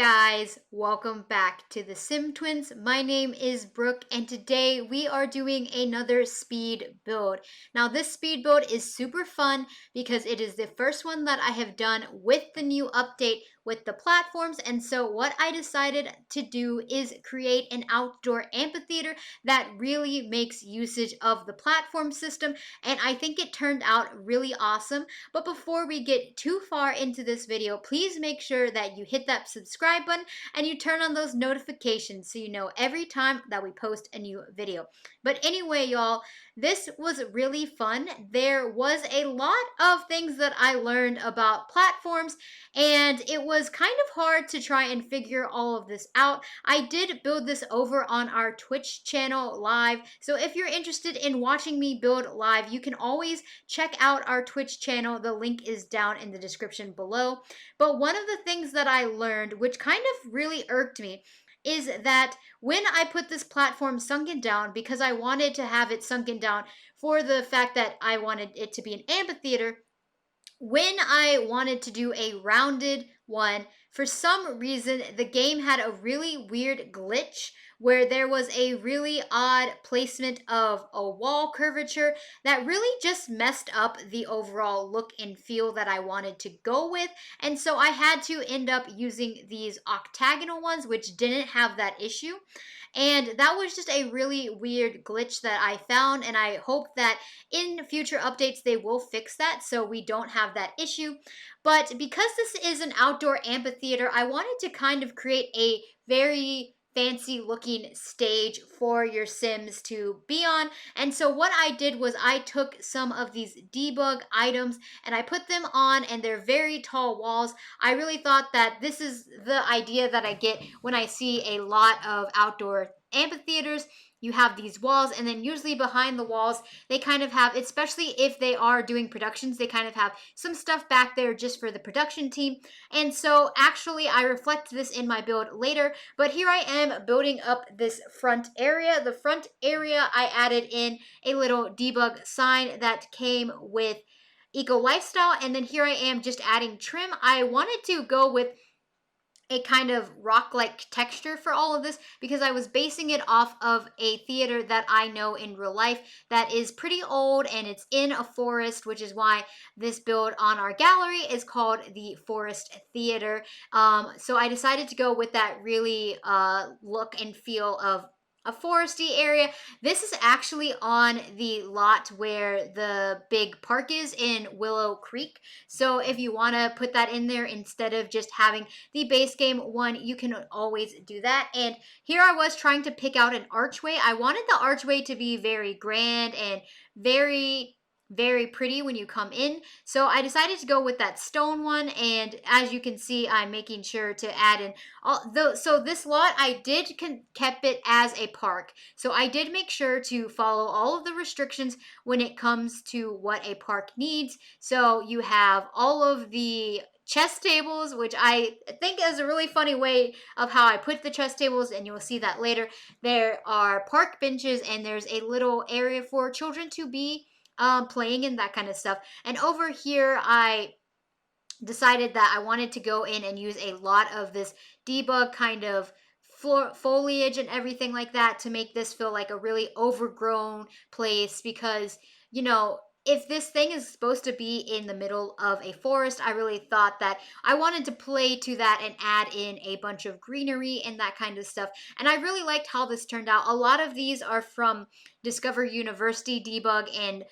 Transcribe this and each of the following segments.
guys, welcome back to the Sim Twins. My name is Brooke and today we are doing another speed build. Now this speed build is super fun because it is the first one that I have done with the new update with the platforms, and so what I decided to do is create an outdoor amphitheater that really makes usage of the platform system, and I think it turned out really awesome. But before we get too far into this video, please make sure that you hit that subscribe button and you turn on those notifications so you know every time that we post a new video. But anyway, y'all, this was really fun. There was a lot of things that I learned about platforms, and it was kind of hard to try and figure all of this out. I did build this over on our Twitch channel live, so if you're interested in watching me build live, you can always check out our Twitch channel. The link is down in the description below. But one of the things that I learned, which kind of really irked me, is that when I put this platform sunken down, because I wanted to have it sunken down for the fact that I wanted it to be an amphitheater, when I wanted to do a rounded one, for some reason the game had a really weird glitch where there was a really odd placement of a wall curvature that really just messed up the overall look and feel that I wanted to go with. And so I had to end up using these octagonal ones, which didn't have that issue. And that was just a really weird glitch that I found, and I hope that in future updates they will fix that so we don't have that issue. But because this is an outdoor amphitheater, I wanted to kind of create a very fancy looking stage for your Sims to be on. And so what I did was I took some of these debug items and I put them on, and they're very tall walls. I really thought that this is the idea that I get when I see a lot of outdoor amphitheaters. You have these walls, and then usually behind the walls they kind of have, especially if they are doing productions, they kind of have some stuff back there just for the production team. And so actually I reflect this in my build later, but here I am building up this front area. The front area, I added in a little debug sign that came with Eco Lifestyle, and then here I am just adding trim. I wanted to go with a kind of rock-like texture for all of this because I was basing it off of a theater that I know in real life that is pretty old, and it's in a forest, which is why this build on our gallery is called the Forest Theater. So I decided to go with that really look and feel of a foresty area. This is actually on the lot where the big park is in Willow Creek. So if you want to put that in there instead of just having the base game one, you can always do that. And here I was trying to pick out an archway. I wanted the archway to be very grand and very pretty when you come in. So I decided to go with that stone one, and as you can see, I'm making sure to add in so this lot I did kept it as a park. So I did make sure to follow all of the restrictions when it comes to what a park needs. So you have all of the chess tables, which I think is a really funny way of how I put the chess tables, and you'll see that later. There are park benches, and there's a little area for children to be playing and that kind of stuff. And over here I decided that I wanted to go in and use a lot of this debug kind of foliage and everything like that to make this feel like a really overgrown place, because you know, if this thing is supposed to be in the middle of a forest, I really thought that I wanted to play to that and add in a bunch of greenery and that kind of stuff. And I really liked how this turned out. A lot of these are from Discover University debug and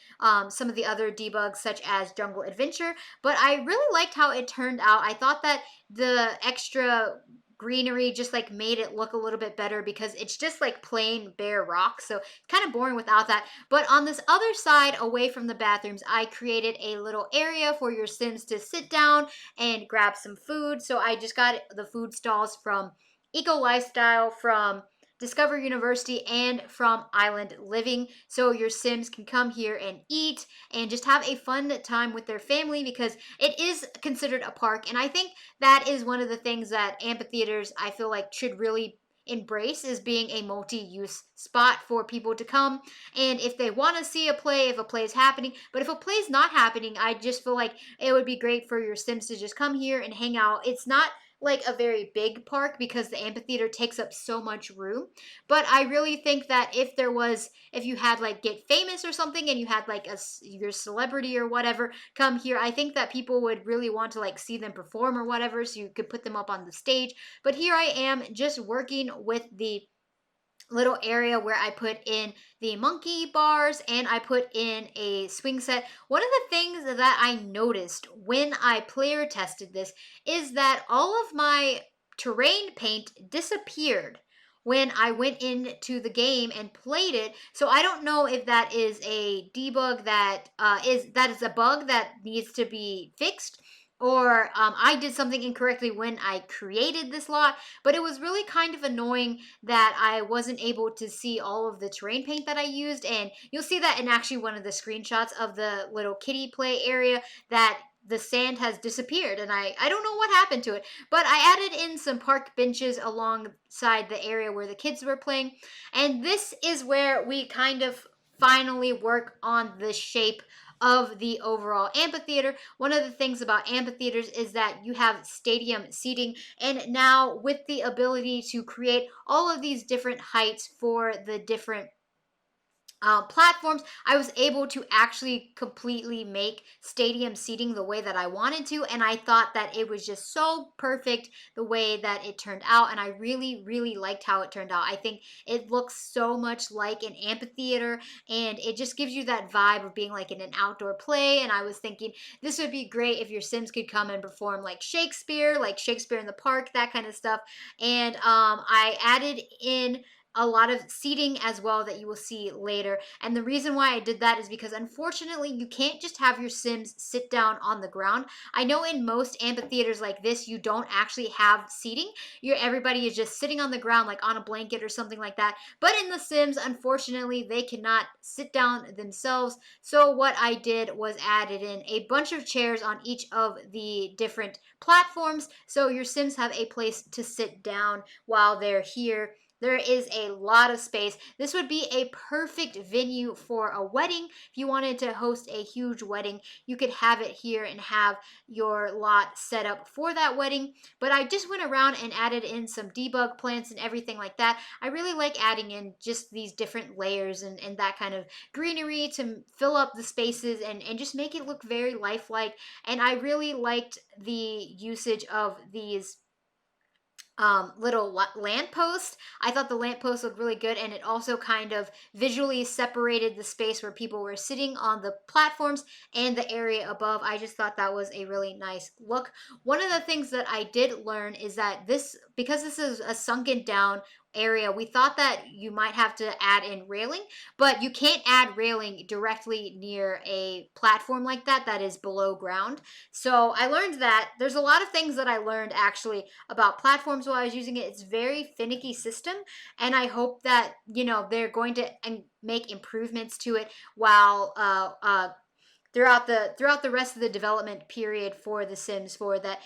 some of the other debugs such as Jungle Adventure, but I really liked how it turned out. I thought that the extra greenery just like made it look a little bit better because it's just like plain bare rock, so kind of boring without that. But on this other side, away from the bathrooms, I created a little area for your Sims to sit down and grab some food. So I just got the food stalls from Eco Lifestyle, from Discover University, and from Island Living, so your Sims can come here and eat and just have a fun time with their family, because it is considered a park. And I think that is one of the things that amphitheaters, I feel like, should really embrace, is being a multi-use spot for people to come. And if they want to see a play, if a play is happening, but if a play is not happening, I just feel like it would be great for your Sims to just come here and hang out. It's not like a very big park because the amphitheater takes up so much room. But I really think that if you had like Get Famous or something and you had like your celebrity or whatever come here, I think that people would really want to like see them perform or whatever, so you could put them up on the stage. But here I am just working with the little area where I put in the monkey bars and I put in a swing set. One of the things that I noticed when I player tested this is that all of my terrain paint disappeared when I went into the game and played it. So I don't know if that is a debug that is a bug that needs to be fixed, or I did something incorrectly when I created this lot. But it was really kind of annoying that I wasn't able to see all of the terrain paint that I used. And you'll see that in actually one of the screenshots of the little kiddie play area, that the sand has disappeared and I don't know what happened to it. But I added in some park benches alongside the area where the kids were playing. And this is where we kind of finally work on the shape of the overall amphitheater. One of the things about amphitheaters is that you have stadium seating, and now with the ability to create all of these different heights for the different platforms, I was able to actually completely make stadium seating the way that I wanted to. And I thought that it was just so perfect the way that it turned out. And I really, really liked how it turned out. I think it looks so much like an amphitheater, and it just gives you that vibe of being like in an outdoor play. And I was thinking this would be great if your Sims could come and perform like Shakespeare in the Park, that kind of stuff. And I added in a lot of seating as well that you will see later. And the reason why I did that is because unfortunately you can't just have your Sims sit down on the ground. I know in most amphitheaters like this you don't actually have seating. Everybody is just sitting on the ground like on a blanket or something like that. But in The Sims, unfortunately, they cannot sit down themselves. So what I did was added in a bunch of chairs on each of the different platforms, so your Sims have a place to sit down while they're here. There is a lot of space. This would be a perfect venue for a wedding. If you wanted to host a huge wedding, you could have it here and have your lot set up for that wedding. But I just went around and added in some debug plants and everything like that. I really like adding in just these different layers and that kind of greenery to fill up the spaces and just make it look very lifelike. And I really liked the usage of these little lamppost. I thought the lamppost looked really good, and it also kind of visually separated the space where people were sitting on the platforms and the area above. I just thought that was a really nice look. One of the things that I did learn is that because this is a sunken down area, we thought that you might have to add in railing, but you can't add railing directly near a platform like that is below ground. So I learned that there's a lot of things that I learned actually about platforms while I was using it. It's very finicky system, and I hope that they're going to make improvements to it while throughout the rest of the development period for The Sims 4, that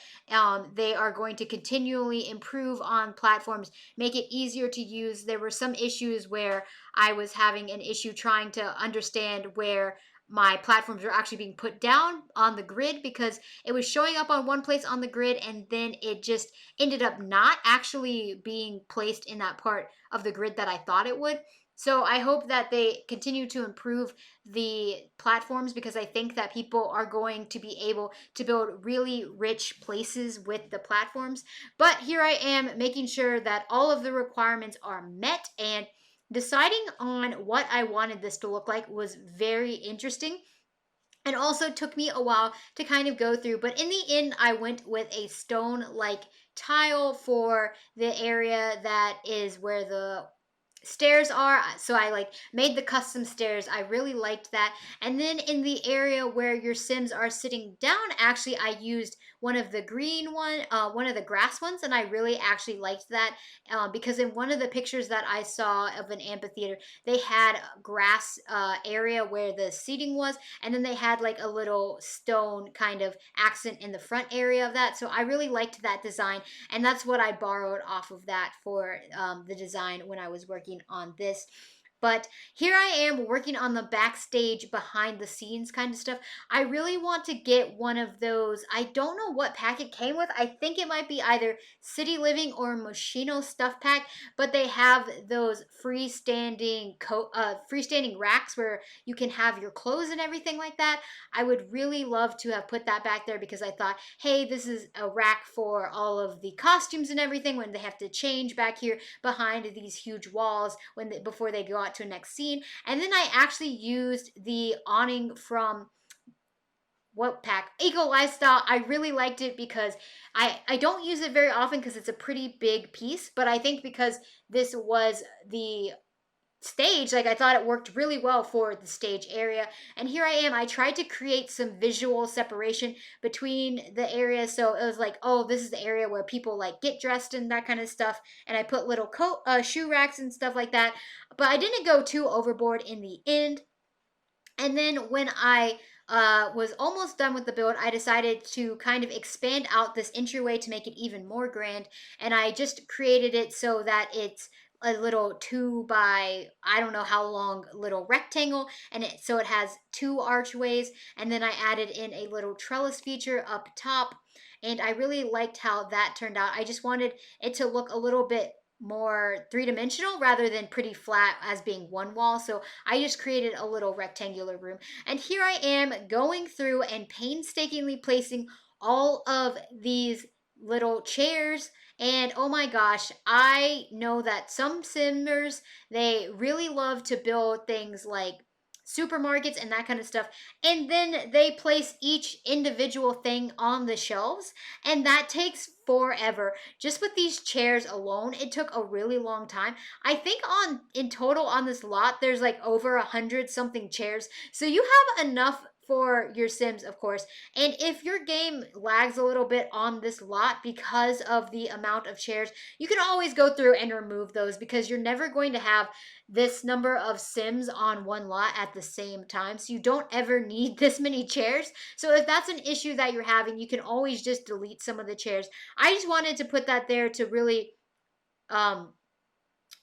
they are going to continually improve on platforms, make it easier to use. There were some issues where I was having an issue trying to understand where my platforms were actually being put down on the grid, because it was showing up on one place on the grid and then it just ended up not actually being placed in that part of the grid that I thought it would. So I hope that they continue to improve the platforms, because I think that people are going to be able to build really rich places with the platforms. But here I am making sure that all of the requirements are met, and deciding on what I wanted this to look like was very interesting. It also took me a while to kind of go through, but in the end, I went with a stone like tile for the area that is where the stairs are. So I like made the custom stairs. I really liked that. And then in the area where your Sims are sitting down, actually I used one of the one of the grass ones, and I really actually liked that, because in one of the pictures that I saw of an amphitheater, they had a grass area where the seating was, and then they had like a little stone kind of accent in the front area of that. So I really liked that design, and that's what I borrowed off of that for the design when I was working on this. But here I am working on the backstage behind the scenes kind of stuff. I really want to get one of those. I don't know what pack it came with. I think it might be either City Living or Moschino stuff pack, but they have those freestanding racks where you can have your clothes and everything like that. I would really love to have put that back there because I thought, hey, this is a rack for all of the costumes and everything when they have to change back here behind these huge walls before they go out to a next scene. And then I actually used the awning from what pack? Eco Lifestyle. I really liked it because I don't use it very often because it's a pretty big piece, but I think because this was the stage, like I thought it worked really well for the stage area. And here I am, I tried to create some visual separation between the areas, so it was like, oh, this is the area where people like get dressed and that kind of stuff, and I put little shoe racks and stuff like that, but I didn't go too overboard in the end. And then when I was almost done with the build, I decided to kind of expand out this entryway to make it even more grand. And I just created it so that it's a little 2 by I don't know how long little rectangle, and so it has 2 archways. And then I added in a little trellis feature up top, and I really liked how that turned out. I just wanted it to look a little bit more three-dimensional rather than pretty flat as being one wall. So I just created a little rectangular room. And here I am going through and painstakingly placing all of these little chairs. And oh my gosh, I know that some simmers, they really love to build things like supermarkets and that kind of stuff, and then they place each individual thing on the shelves, and that takes forever. Just with these chairs alone, it took a really long time. I think on in total on this lot there's like over 100 something chairs, so you have enough for your Sims, of course. And if your game lags a little bit on this lot because of the amount of chairs, you can always go through and remove those, because you're never going to have this number of Sims on one lot at the same time. So you don't ever need this many chairs. So if that's an issue that you're having, you can always just delete some of the chairs. I just wanted to put that there to really um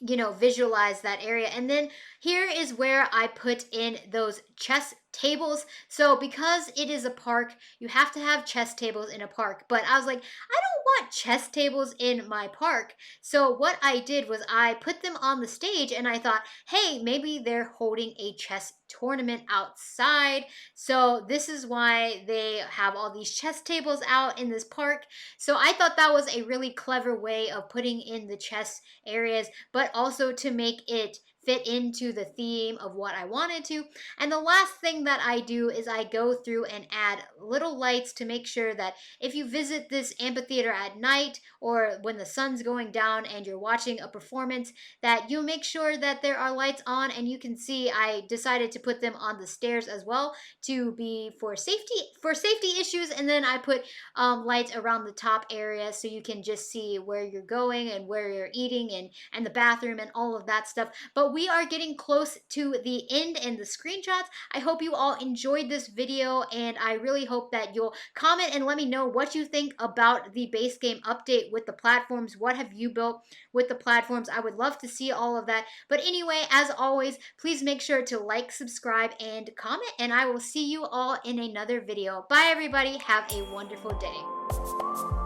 visualize that area. And then here is where I put in those chess tables. So because it is a park, you have to have chess tables in a park. But I was like, I don't want chess tables in my park. So what I did was I put them on the stage, and I thought, hey, maybe they're holding a chess tournament outside. So this is why they have all these chess tables out in this park. So I thought that was a really clever way of putting in the chess areas, but also to make it fit into the theme of what I wanted to. And the last thing that I do is I go through and add little lights to make sure that if you visit this amphitheater at night or when the sun's going down and you're watching a performance, that you make sure that there are lights on. And you can see I decided to put them on the stairs as well to be for safety issues. And then I put lights around the top area so you can just see where you're going and where you're eating, and the bathroom and all of that stuff. But we are getting close to the end and the screenshots. I hope you all enjoyed this video, and I really hope that you'll comment and let me know what you think about the base game update with the platforms. What have you built with the platforms? I would love to see all of that. But anyway, as always, please make sure to like, subscribe, and comment, and I will see you all in another video. Bye everybody, have a wonderful day.